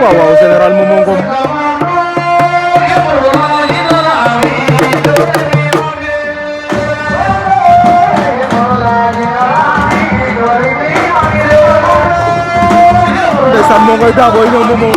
waaw waaw général Momo Ngom ndeysaan moo ngoy daa booy ñëw Momo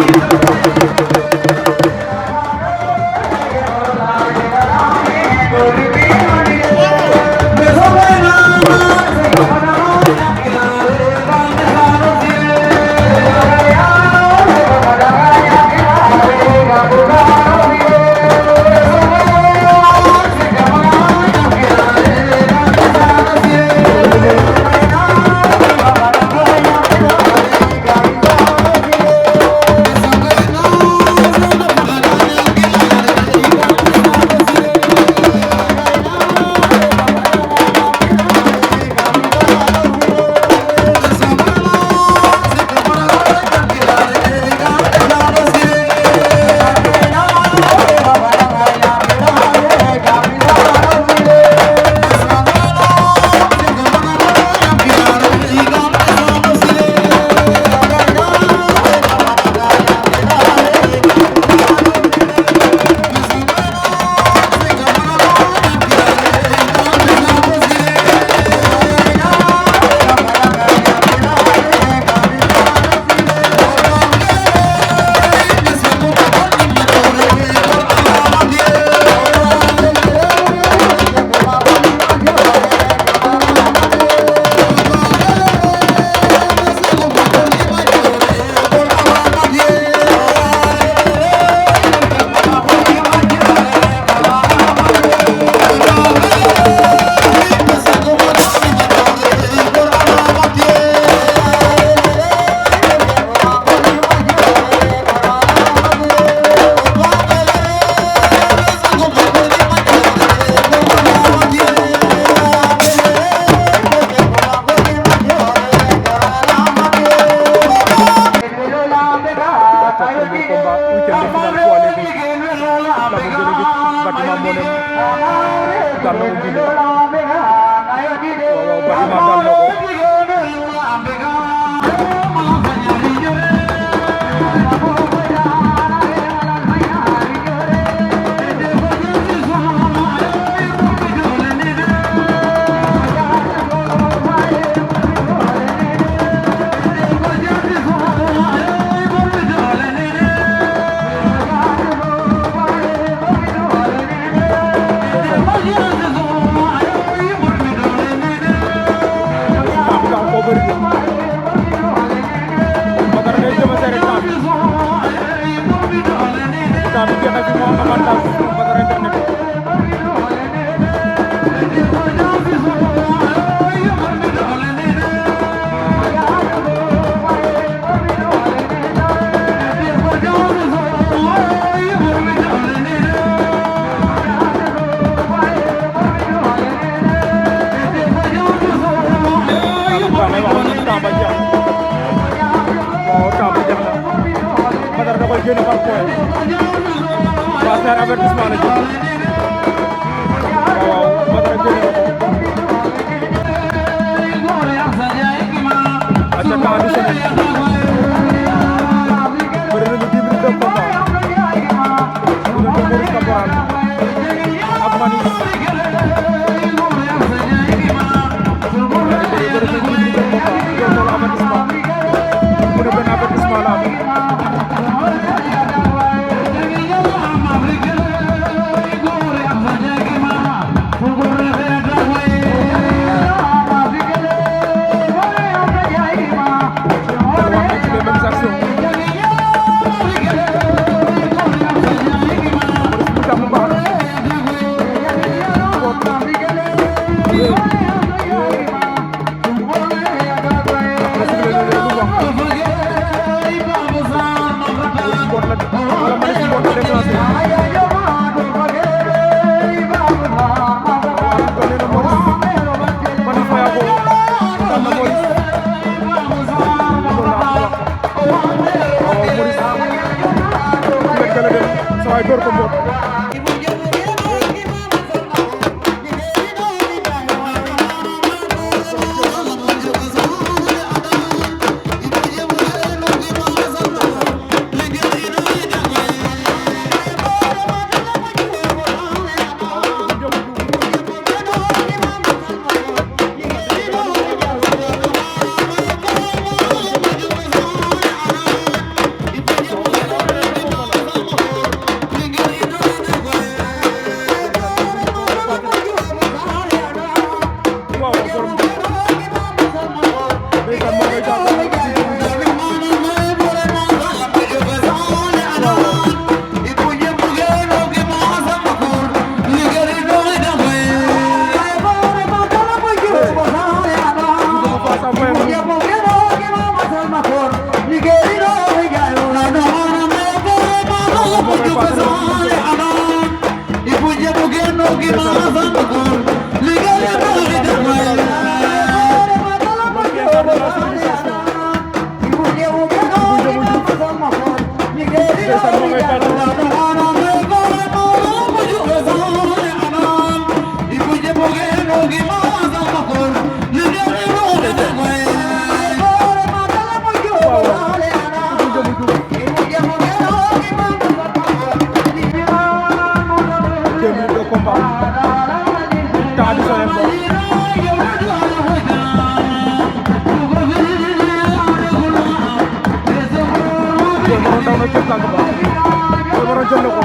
jël na ko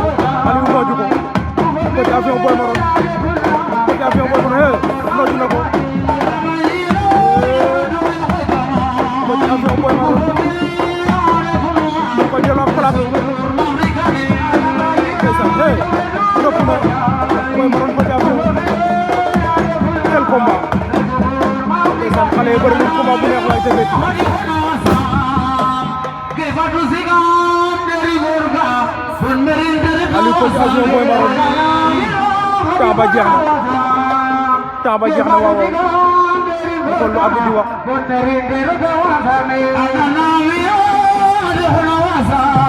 Aliou nooju ko Petit Avion Boy Maroon Petit Avion Boy Maroon nooju na ko Petit Avion Boy Maroon ko jël ak plateau ndeysaan rëpp na Boy Maroon Petit Avion quel combat ndeysaan xale yi bëri nañ combat bu neex waaye tamit Aliou Petit Avion Boy Maroon temps ba jeex na waaw waaw ma xool lu ab di wax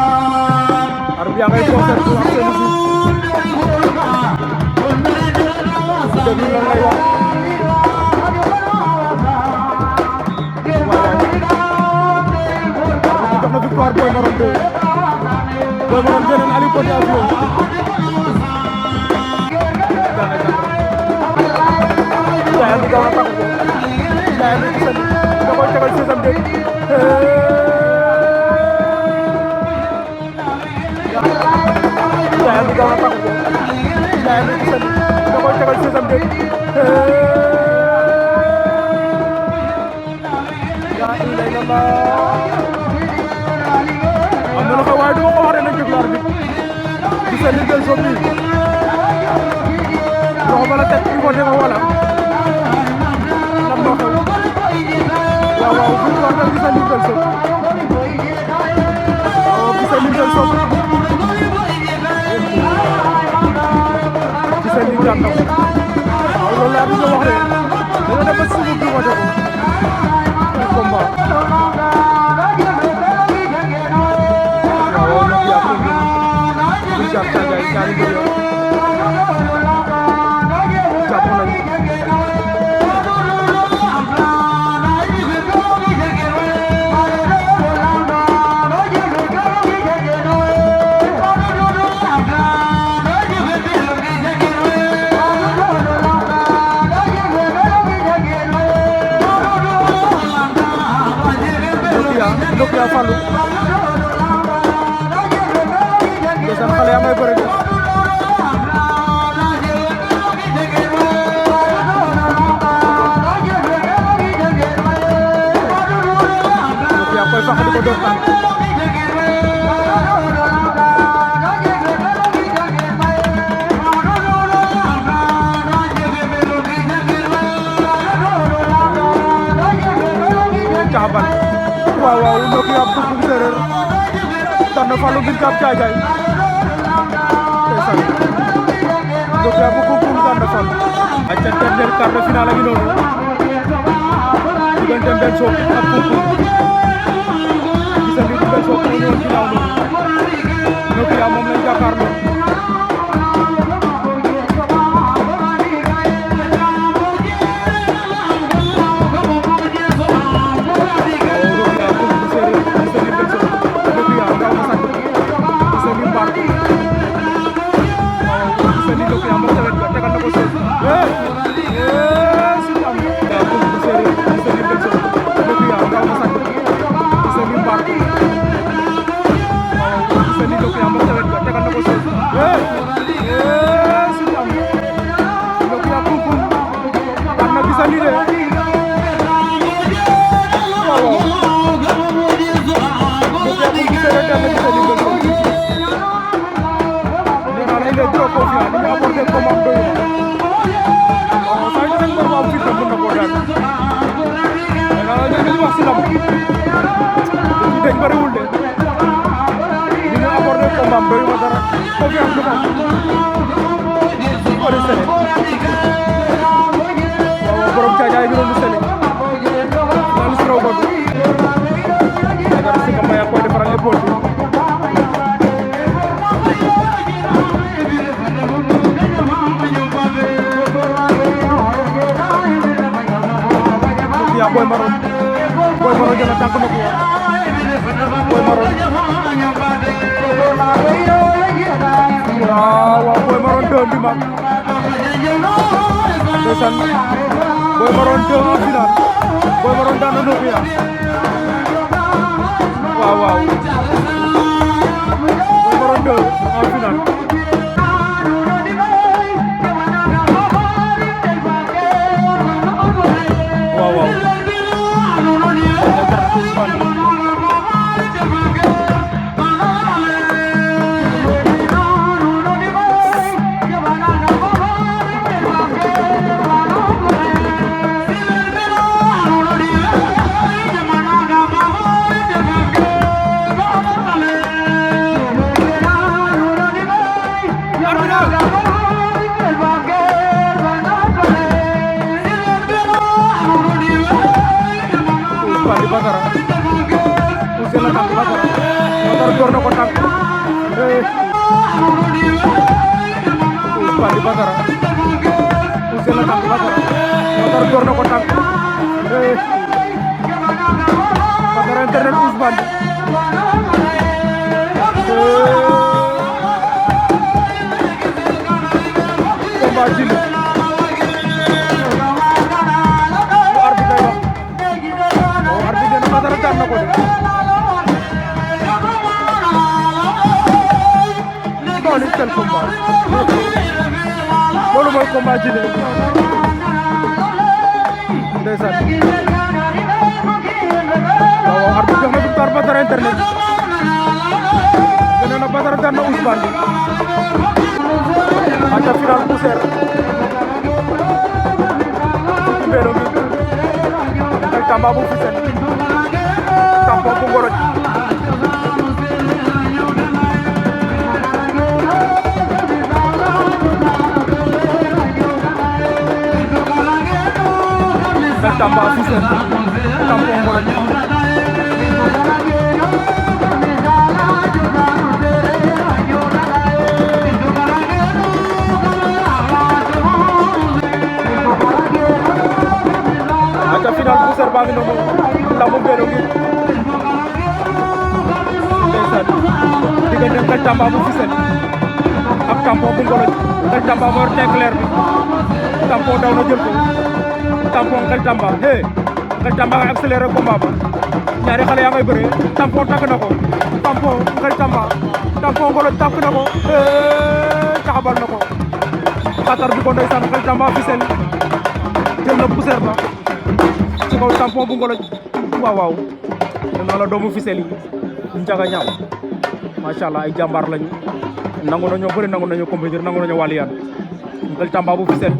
arbitre yaa ngay concert bu wax seen bi déglu lan lay wax waaw jox na victoire Boy Maroon 2 Boy Maroon jël na Aliou Petit Avion Ndiaye bi gaaw na takk ko Ndiaye bi gis da koy tegal sesam de Ndiaye bi gaaw na takk ko Ndiaye bi gis da koy tegal sesam de yaa ilay na la am na la ko waaye du ma ko wax rek nañ déglu arbitre bi gis li jël soog bi loxo bala teg il faut dema wala lan moo xew waaw waaw bu ñu wax nag gis li jël soog waaw gis li jël soog gis li jàndam waaw loolu laa bëgg a wax rek dana dem ba suuf bi woote ko combat waaw nag yaa ko ñu jàpp tàngaay ñaari mbir yoon jàpp nañu Nokia Fallou ndeysaan xale yaa may bëre de Nokia koy fax di ko doon am caxabal waaw waaw Nokia bu bu séeréer daan na Fallou bin Kaab Caajaay ndeysaan Nokia bu bu daan na Fallou ak ca dernier quart de finale a ngi noonu diggante Mbène Sock ak Koungkoung gis nga Mbène Sock moo ñëwoon final noonu Nokia moom lañ jàkkaarloo dañ bariwul de ni ñu abordé combat doy ma dara ko fi am lu am ko de sele waaw borom Caajaay bi doon sele naan si raw ba du dagar si ma ya koy defaral épaule bi ya Boy Maroon jël na tànk na ko Boy Maroon waaw waaw Boy Maroon 2 bi mag ndeysaan Boy Maroon 2 en final Boy Maroon daan na Nokia waaw waaw Boy Maroon 2 en final Badara door na ko tànk Badara internet Ousmane combat jili arbitre wax arbitre na Badara daan na ko de non quel combat loolu mooy combat jili ndeysaan waaw arbitre jox na victoire Badara internet gëna na Badara daan na Ousmane aca final Boucher mbelo ngi ay Tamba bu Fissel tampon bu Ngoroj ay Tamba Fissel tampon Ngoroj final Boucher baa ngi noonu lambu mbelo ngi ndeysaan diggante Ngagne Tamba bu Fissel ak tampon bu Ngoroj Ngagne Tamba moo yor tenclair bi tampon daw na jël ko tampon Ngagne Tamba Ngagne Tamba nga accéléré combat ba ñaari xale yaa ngay bëre tampon takk na ko tampon Ngagne Tamba tampon Ngoroj takk na ko caxabal na ko xatar bi ko ndeysaan Ngagne Tamba Fissel jël na Boucher ba ci kaw tampon bu Ngoroj waaw nee la doomu Fissel yi njaga ñaaw macha allah ay jàmbaar lañu nangu nañoo bëri nangu nañoo compétir nangu nañoo waliyaan Ngagne Tamba bu Fissel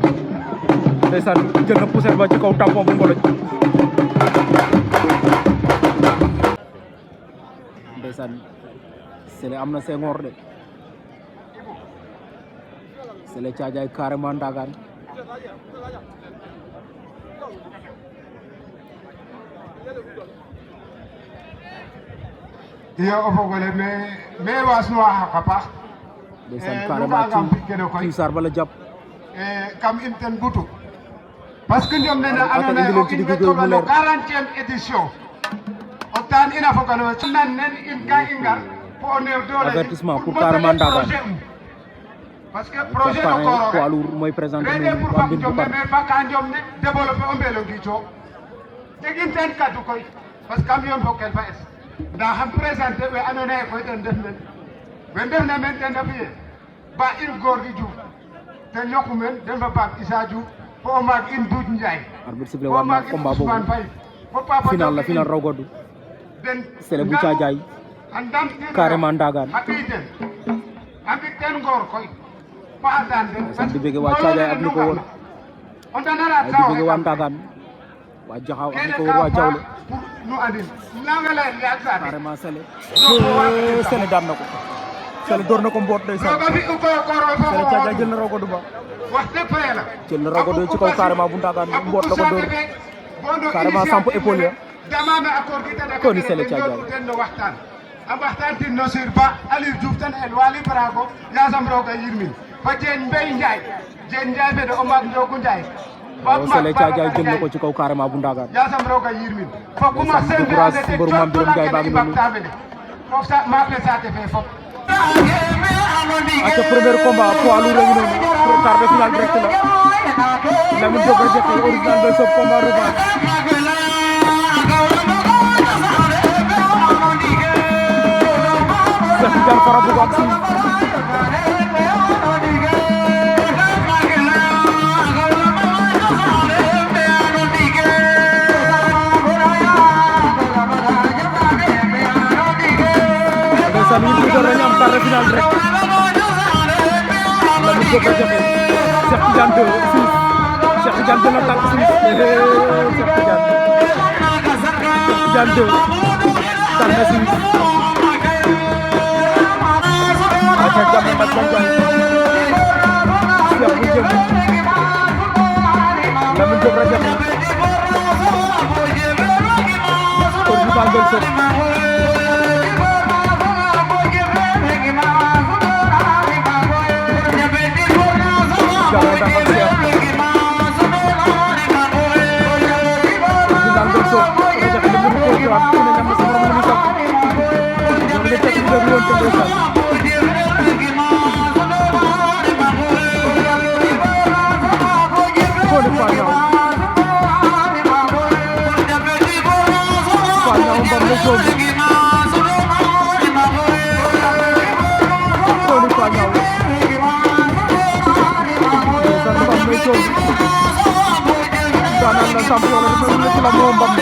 ndeysaan jël na Boucher ba ci kaw tampon bu Ngoroj ndeysaan Sélé am na Senghor de Sélé Thiadiaye carrément Ndagaan iyo o fogole me wasnuwa xaqa paax ndeysaan carrément ci Sarr bala jàpp kam im ten butu parce que ñoom nene andoona yee o in way tooga no 40e édition o taan ina fogano nan nen in ka i ngar fo o neew doole avertissement pour carrément Ndagaan parce que projet no koor poids lourd mooy présenté rede pour fak jom ne mais ba ka njom ne développer o mbelo ngico tegin ten kaddu koy parce que kam yoon fo kel fa es ndaa xam présenté we andoona yee koy ten ndef men we ndefna men ten refu yee ba in Gorgui Diouf ten yoqu men den fa Pape Issa Diouf fo o maag in Doudou Ndiaye arbitre sifflé waat na combat boobu final la final raw gaddu Sélé bu Thiadiaye carrément Ndagaan a ɓiy den a mbi ten ngoor koy fa a daan den di bëgg waa Thiadiaye ak li ko wër o ndanara di bëgg waa Ndagaan waa Jaxaaw ak li ko wër waa Diawle nu andin nanga lay yaag saate carrément Sélé daan na ko Sélé door na ko mboot ndeysaan roga fi u koy o koor fo Sélé Thiadiaye jël na raw gaddu ba wax dëgg fa yàlla jël na raw gaddu ci kaw carrément bu Ndagaan mboot la ko door carrément samp épaule ya damame accord gi tane ko ni Sélé Thiadiaye ten no waxtaan a waxtaan tin no sur ba Aliou Diouf tan el Waly Brago yasam roga yirmin fa Diene Mbaye Ndiaye fede o maag Ndiogu Ndiaye waaw Sélé Thiadiaye jël na ko ci kaw carrément bu Ndagaan yasam roga yirmin fo kuma décourage mbëru Mame Birame Ndiaye baa ngi noonu foof sa maak le saate fe fop ak premier combat poids lourd ngi noonu quart de finale direct la Lamine Diop rek original de ce combat revanche Cheikh Tidiane Fara bu ak si ndeysaan yi door nañu am quart de finale direct Lamine Diop rek Cheikh Tidiane 2 6 Cheikh Tidiane jël na tànk 6 Cheikh Tidiane 2 tànk na 6 aca jàmm mbaj ba njaay Cheikh bu jëm Lamine Diop rek ko ñu bal gol sot jàmm da fa Cheikh rajo bi lim ñu ko am ku ne ñam na sa morom ñu sax ñu ngi tek ci dëgg woon te ndeysaan ko ne fa ñaw mbam le jom ko ne fa ñaw ndeysaan mbam le jom daanaan la champion la dafa nekk la moo mbam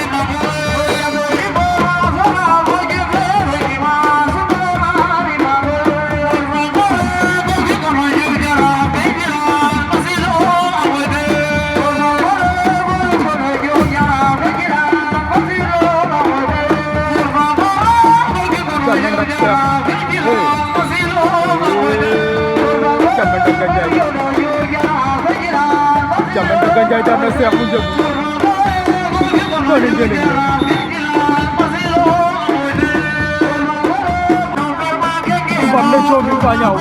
Jangan ganjay daan na Cheikh bu Njëgu ko leen jëlee mbam le coomi fa ñaaw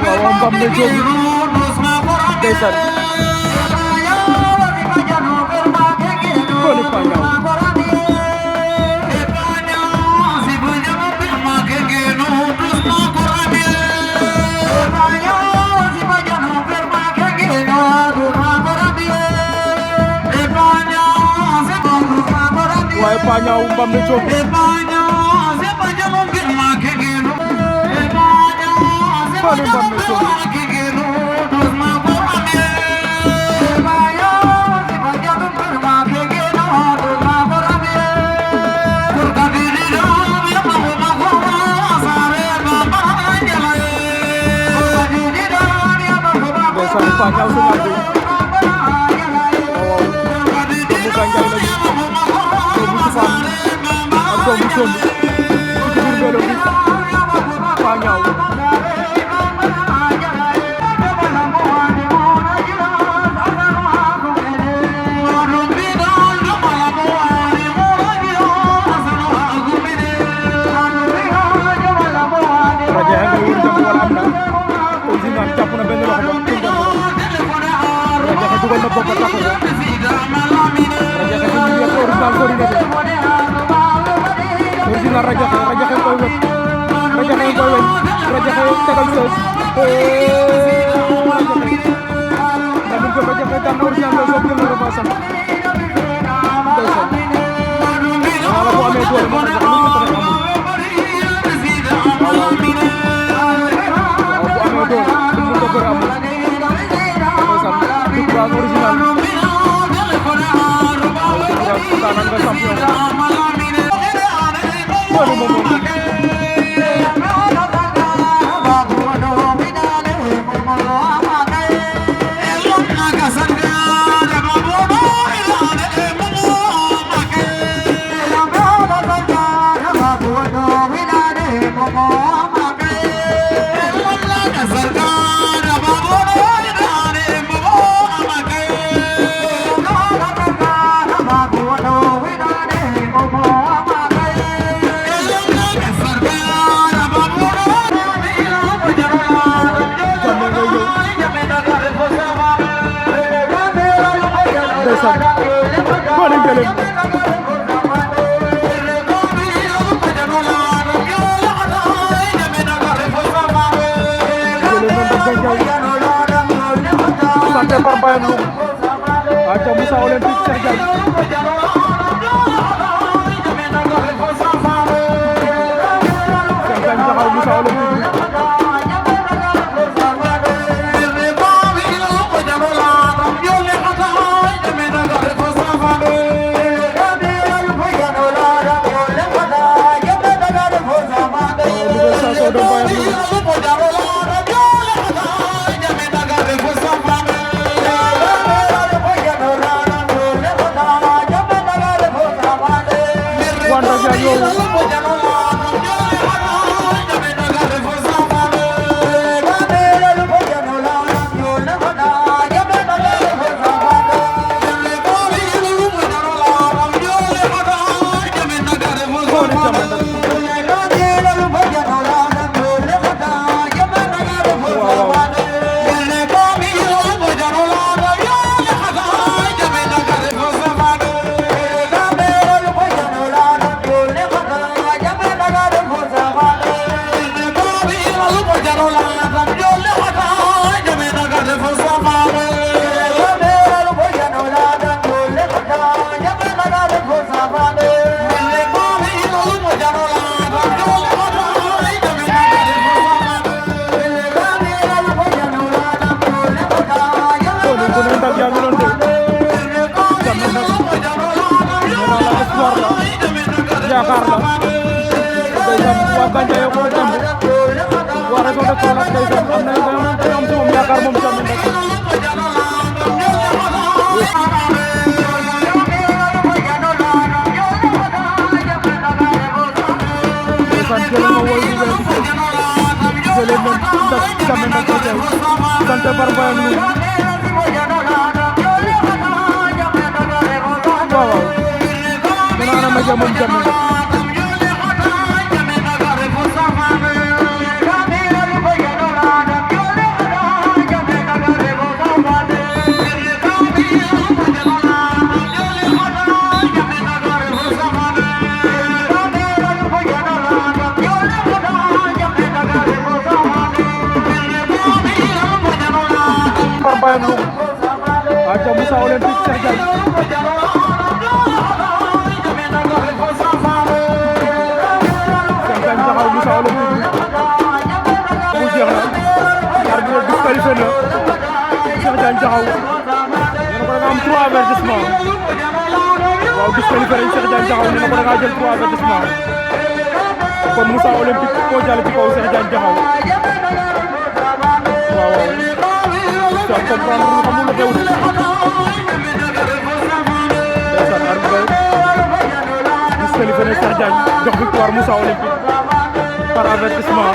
waaw mbam le coomi ndeysaan Koni Pañaw waaye Pañaw mbam le coomi Koni mbam le coomi Sani Pañaw su ngal bi waaw mu ganjal la doomu Sufaan ak doomu Sombi ci biir mbelo bi Pañaw rajo nga wër jam wala am na original jàpp na benn loxo ba dugal na bopp taxaw rajo Xeex ñu original sori na de original rajo Xeex koy wet rajo Xeex koy wet rajo Xeex tegal sees rajo Xeex dañu ko rajo Xeex daan na original la soog jël na revanche am ndeysaan wala bu amee doole moom rajo Xeex lu ko rek amul waaw bu amee doole lu ko bëri amul Dukran original Dukran nga champion Waduh momo Koni Gelem santé par Bayam Loum aca Moussa Olympique Cheikh Diagne taxaw Moussa Olympique yaakaar la ndeysaan waa Gandiaye ko demb waa région de Kaolack ndeysaan am na day am ci moom yaakaar moom tamit nag ndeysaan jël ma woy bu wér jëlee men tak tamit nag ko tey sant Barbaye Loum waaw dina ana ma moom tamit Barbaye Loum aca Moussa Olympique Cheikh Diagne taxaw Moussa Olympique bu jeex na arbitre disqualifié na Cheikh Diagne taxaw nee na ko da nga am 3 avertissement waaw disqualifié nañ Cheikh Diagne taxaw nee na ko da nga jël 3 avertissement kon Moussa Olympique koo jàll ci kaw Cheikh Diagne taxaw waaw waaw comprendre lu xamul lu xew ndeysaan arbitre disqualifié na Cheikh Diagne jox victoire Moussa Olympique par avertissement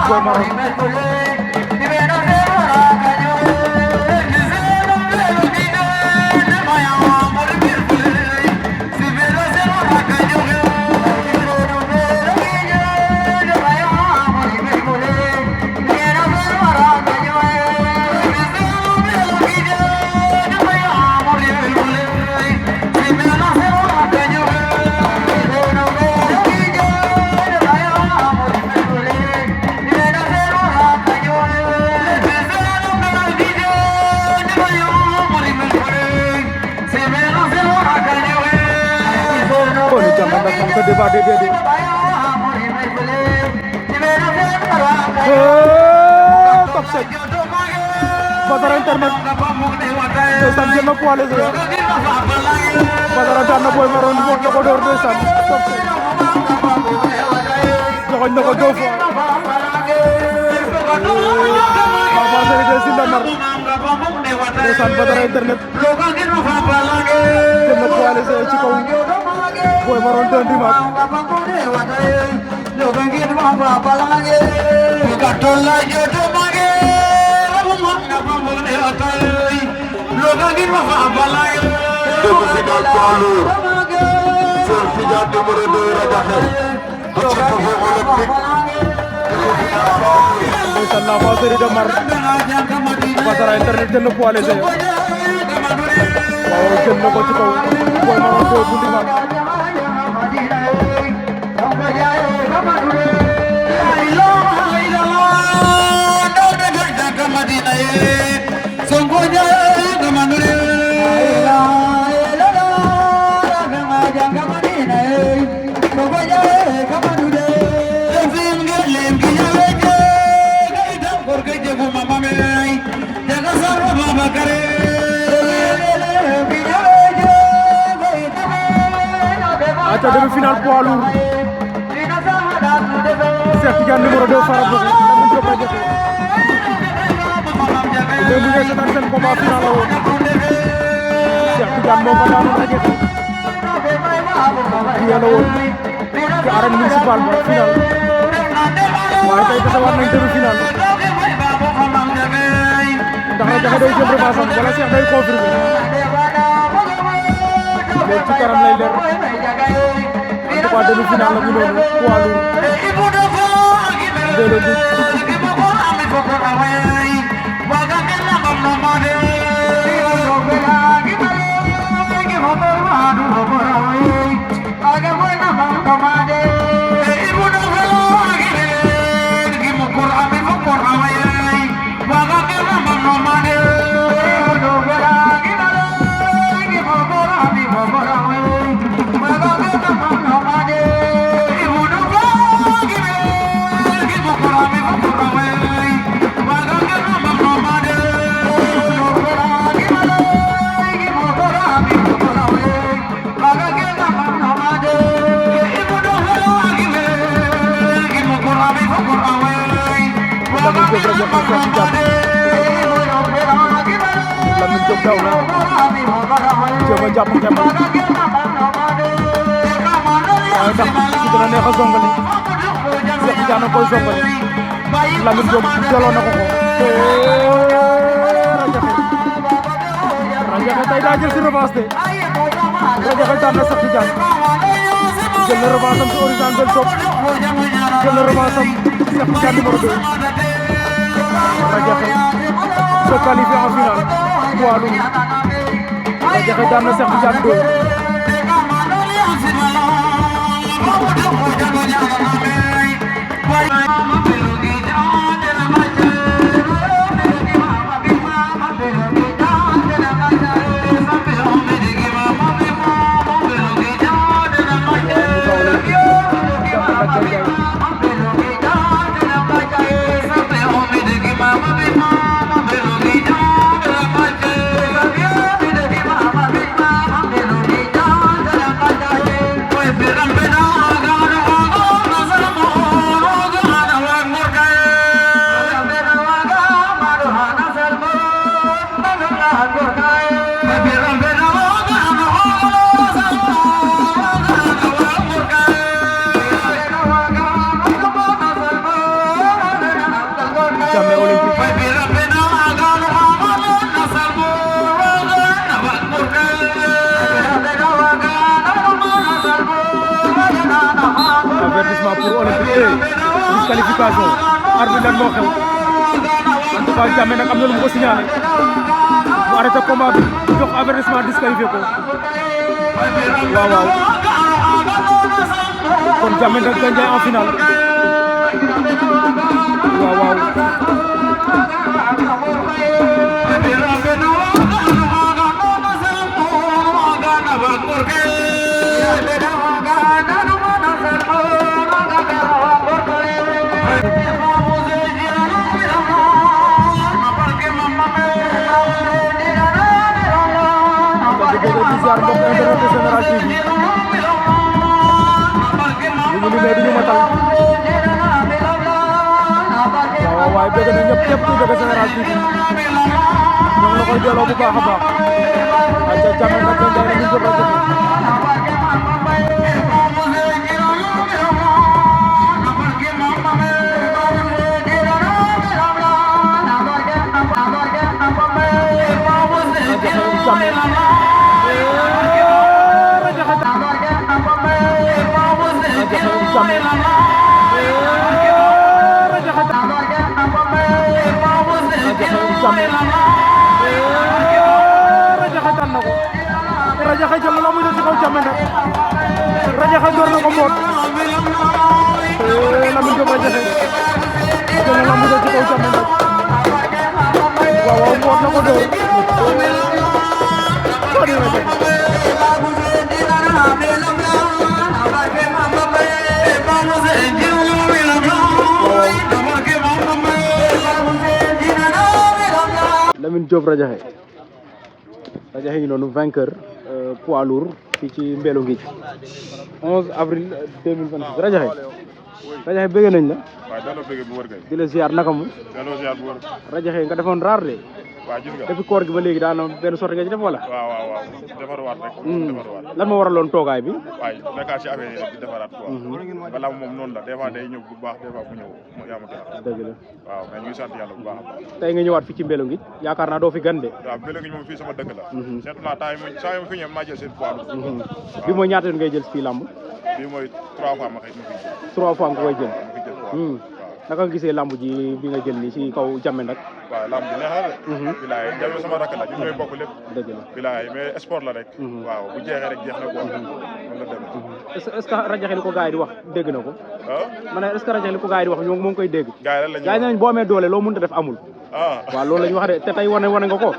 Boy Maroon ke débat dia top set Badara internet ndeysaan jël na poids léger Badara daan na Boy Maroon boot na ko door ndeysaan top set joxoñ na ko 2 fois Papa Seri de si Ndamar ndeysaan Badara internet jël na poids léger ci kaw Boy Maroon doon di mag Logangin mama balange Katola jodo mage Ramana pamone atai Logangin mama balange Demi-finale poids lourd certificat numéro 2 Radiakhé objectif olympique ndeysaan la fa Seri de Mar Badara internet jël na poids léger waaw jël na ko ci kaw Boy Maroon doon di mag aca demi-finale poids lourd Cheikh Tidiane numéro 2 Farabougou Lamine Diop Radiakhé démb ngeen seetaan seen combat final la woon Cheikh Tidiane moo ko daanu Radiakhé kii la woon ci arène municipale ba final waaye tey tasawaat nañ demi-finale ndax Radiakhé day jël revanche am wala Cheikh day confirmer loolu ci kanam lay leer en tout cas demi-finale la ñu noonu poids lourd Ndélo Diouf Lamine Diop Radiakhé Cheikh Tidiane Lamine Diop daw na jéem a jàpp ngemb waaye ndax ci dina neex a zongali Cheikh Tidiane koy zongali Lamine Diop jëloon na ko Radiakhé tey daa jël si revanche de Radiakhé daan na Cheikh Tidiane jël na revanche am si Horizon del Top jël na revanche am Cheikh Tidiane numéro 2 Radiakhé se qualifie en finale poids lourd Radiakhé daan na Cheikh Tidiane 2 avertissement pour Olympique disqualification arbitre lan moo xew en tout cas Jammeh nag am na lu mu ko signalé mu arrêté combat bi jox avertissement disqualifié ko waaw kon Jammeh nag Gandiaye en finale waaw ziar mbokk internet Général TV ñu ngi limee duñu matal waaw waaye bëgg na ñëpp kuy bëgg Général TV ñoo ngi la koy delloo bu baax a baax ay ca Jammeh nag Gandiaye ñu jëf rek Radiakhé jël la mu jël ci kaw Jammeh nag Radiakhé door na ko mboot Lamine Diop Radiakhé jël la mu jël ci kaw Jammeh nag waaw mboot na ko door Lamine Diop Radiakhé ngi noonu vainqueur poids lourd fii ci Mbello Ngidj 11 avril 2026 Radiakhé bëgg nañ la. waaw delloo bëgg bu wër kay. di la ziar naka mu. delloo ziar bu wër. Radiakhé nga defoon raar de. waaw gis nga depuis koor gi ba léegi daanaka benn sorte nga ci def wala. waaw defarwaat rek. defarwaat lan moo waraloon toogaay bi. waaye nekkaat ci affaire yi rek di defaraat quoi. balaa moom noonu la des fois day ñëw bu baax des fois bu ñëw yaa ma gën a. dëgg la waaw mais ñu ngi sant yàlla bu baax a baax. tey nga ñëwaat fii ci Mbello Ngidj yaakaar naa doo fi gan de. waaw Mbello Ngidj moom fii sama dëkk la. seetlu naa temps yi saa yu ma fi ñëw maa jël seen poids. bi mooy ñaata yoon ngay jël fii lamb. bii mooy 3 fois ma xëy ma fi jël. 3 fois nga koy jël. ma fi jël waaw. naka nga gisee lamb ji bi nga jël nii ci kaw Jammeh nag. waaw lamb bi neex na de. bilaay Jammeh sama rakk la ñun ñooy bokk lépp. dëgg la bilaay mais sport la rek. waaw bu jeexee rek jeex na quoi. noonu la demee. est-ce que Radiakhé li ko gars yi di wax dégg na ko. ah. ma ne est-ce que Radiakhé li ko gars yi di wax ñoom moo ngi koy dégg. gars yi lan la ñuy gars yi nañ boo amee doole loo mënut a def amul. waaw loolu la ñu wax de te tey wane nga ko.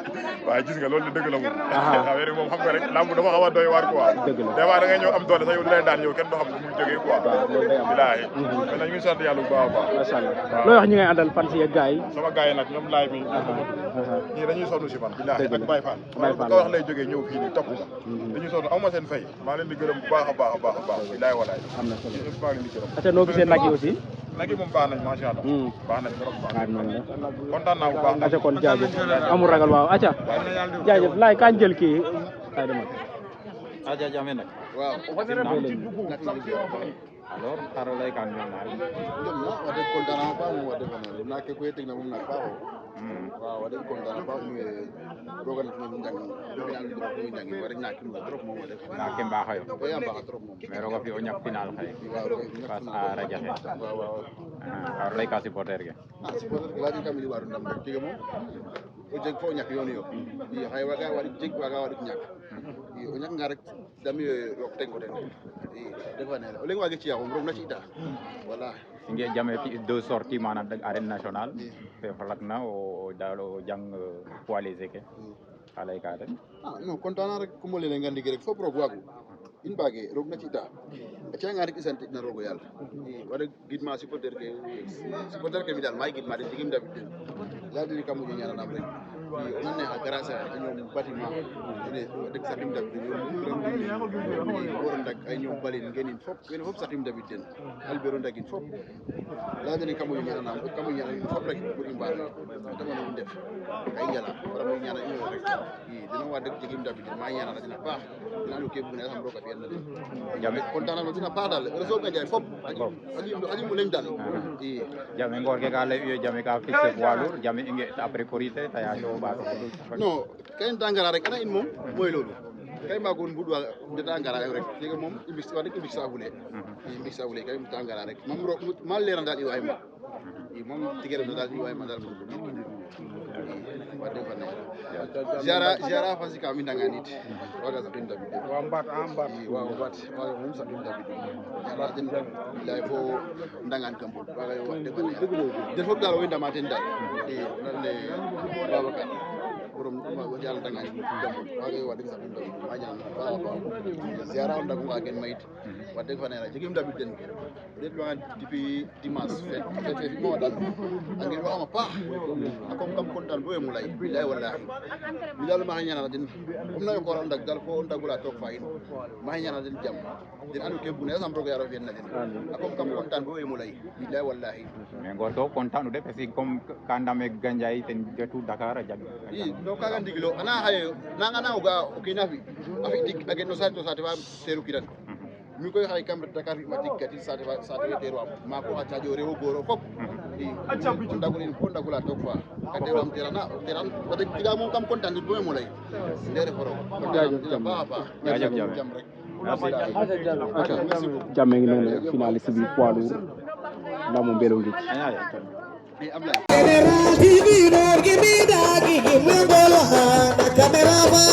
waaye gis nga loolu la dëgg la moom. affaire yi moom xam nga rek lamb dafa xaw a doy waar quoi. dëgg la des fois da ngay ñëw am doole sax yow du lay daan ñëw kenn doo xam ne mu jógee quoi. waaw loolu day am bilaay. mais nag ñu ngi sant yàlla bu baax a baax. macha allah looy wax ñi ngay àndal fan si ak gars yi. sama gars yi nag ñoom laay mi. ñii dañuy sonn si man. bilaay ak Baye Fall. Baye Fall ko wax lay jógee ñëw fii nii topp ma. dañuy sonn aw ma seen fay. maa leen di gërëm bu baax a baax a baax a baax. bilaay walaay. am na solo ñëpp maa leen di gërëm. ate noo gisee nag yi aussi. nag yi moom baax nañ macha allah. baax nañ trop baax waaw noonu la. kontaan naa bu baax. aca kon jaajëf amul ragal waaw aca jaajëf laay kañ jël kii ay dama Aja Jammeh nag waaw alors xaro lay kan ñoom ñaar dem na wax dëgg kontaan naa baax moom wax dëgg na dem naa ke koy teg na moom nag baaxoo waaw wax dëgg kontaan naa baax mu roga na moom njàng final bi trop muy njàng war ñak na trop moom wax dëgg na ke mbaaxa yo ko ya baax trop moom mais roga fi o ñak final xaye waaw face à Radiakhé waaw waaw xaro lay ka supporter ke supporter ke laaji kam li waru ndam rek tige moom o jeg fo ñak yoon yo i xaye waga wari jeg waga wari ñak i o ñak nga rek dami rok teg ko ten i defa ne o leng wage ci yaxum roog na ci ita voilà nge Jammeh fi deux sorties manam dag arène nationale fe falak na o dalo jang poids léger ke xalay ka den non kontaan naa rek ku mo lene nga ndigi rek fop roog waagu in mbaage roog na ci ita a ci'anga rek i santit na roog o yàlla i wara gidma supporter ke mi daal maxey gidma den jegim ndabid den leya dene kam moƴo ñaananaam rek i o nan ne xa grâce a ñoom bâtiment ene deg saxim ndabid den woro ndak ay ñoom balin ngenin fop wene fop saxim ndabid den albero ndagin fop leya dene kam moƴo ñaananaam kam moƴo ñaana in fop rek pour i mbaano tamano i ndef ka i njala wara moƴo ñaana ino rek i dena wa deg jegim ndabid den ma ñaanana den a paax dena ando ke bugna xam roog a fi'an na den Jammeh kontaan na den a paax daal réseau Gandiaye fop xaƴim o leŋ daal i Jammeh ngor ke ka lay iyo Jammeh ka fixé poids lourd Jammeh i nge après korité ta yaco ɓaato non ka i ndangara rek ana in moom mooy loolu kay magun budwa deta ngara rek ci mom ibis wa nek ibis sabule kay mu ngara rek mom mal leran dal iway ma mom tigere dal iway ma dal wadde fanne jara fasi kam indanga nit waga sa binda bi wa mbat wa mom sa binda bi jara den lay fo ndangan kambo waga yo wadde fanne den fop dal way ndama ten dal nande babakar borom yalla danga jambo waga yo wadde sa binda bi wajan jara on dagu wagen mayit wadde fanne ra jigim dabi den det lo depuis dimanche fait mo dal angel wa ma pa akom kam kontan bo mu lay billahi wallahi mi dal ma ñana den um na ko ran dag dal ko ndagula tok fay ma ñana den jam den anu ke bu ne sam rogo yaro fen na den akom kam kontan bo mu lay billahi wallahi mais ngor to kontan de parce que comme kandame ganjay ten jotu Dakar jag i do kaga ndigilo ana haye nanga na uga okina fi afi dik agen no sa to sa te fa seru kiran mi koy xay kam Dakar fi ma tikkati sa te teru am ma ko acca jore o goro fop i ndagul ko ndagula tok fa ka teru am teran ba de diga mom kam kontaan bo mo lay ndere foro jajab jam rek Jamme ngi noonu finaliste bi poids lourd ndamu Mbelo ngi Ablaye Camera TV, no give me that, give me the camera.